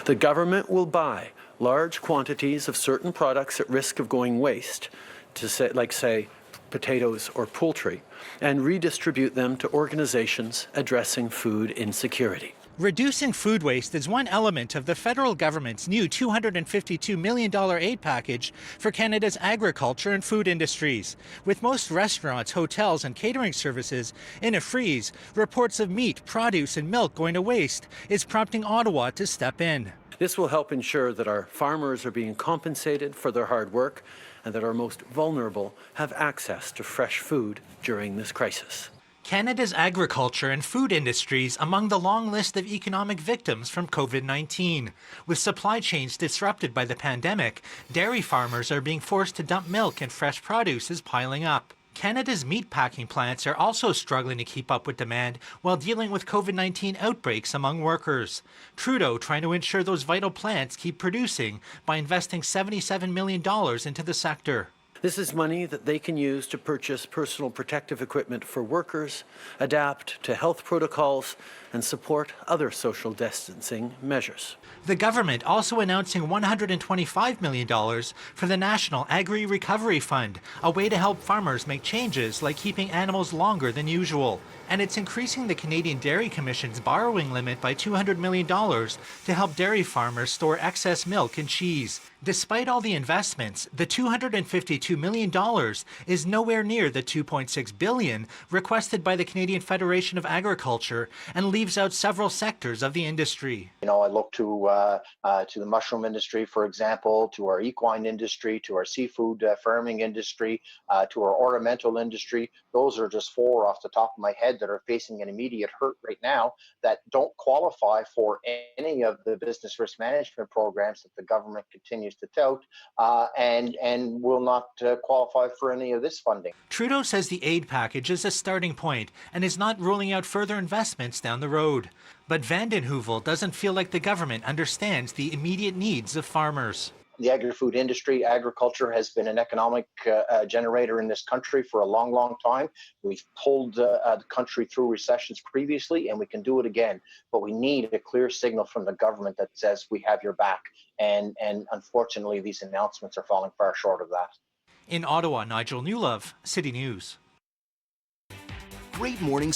The government will buy large quantities of certain products at risk of going waste, say, potatoes or poultry, and redistribute them to organizations addressing food insecurity. Reducing food waste is one element of the federal government's new $252 million aid package for Canada's agriculture and food industries. With most restaurants, hotels, and catering services in a freeze, reports of meat, produce, and milk going to waste is prompting Ottawa to step in. This will help ensure that our farmers are being compensated for their hard work and that our most vulnerable have access to fresh food during this crisis. Canada's agriculture and food industries among the long list of economic victims from COVID-19. With supply chains disrupted by the pandemic, dairy farmers are being forced to dump milk and fresh produce is piling up. Canada's meatpacking plants are also struggling to keep up with demand while dealing with COVID-19 outbreaks among workers. Trudeau trying to ensure those vital plants keep producing by investing $77 million into the sector. This is money that they can use to purchase personal protective equipment for workers, adapt to health protocols, and support other social distancing measures. The government also announcing $125 million for the National Agri-Recovery Fund, a way to help farmers make changes like keeping animals longer than usual. And it's increasing the Canadian Dairy Commission's borrowing limit by $200 million to help dairy farmers store excess milk and cheese. Despite all the investments, the $252 million is nowhere near the $2.6 billion requested by the Canadian Federation of Agriculture and leaves out several sectors of the industry. I look to the mushroom industry, for example, to our equine industry, to our seafood farming industry, to our ornamental industry. Those are just four off the top of my head that are facing an immediate hurt right now that don't qualify for any of the business risk management programs that the government continues to tout and will not qualify for any of this funding. Trudeau says the aid package is a starting point and is not ruling out further investments down the road. But Vanden Heuvel doesn't feel like the government understands the immediate needs of farmers. The agri-food industry, agriculture has been an economic generator in this country for a long, long time. We've pulled the country through recessions previously, and we can do it again. But we need a clear signal from the government that says we have your back. And unfortunately, these announcements are falling far short of that. In Ottawa, Nigel Newlove, City News. Great morning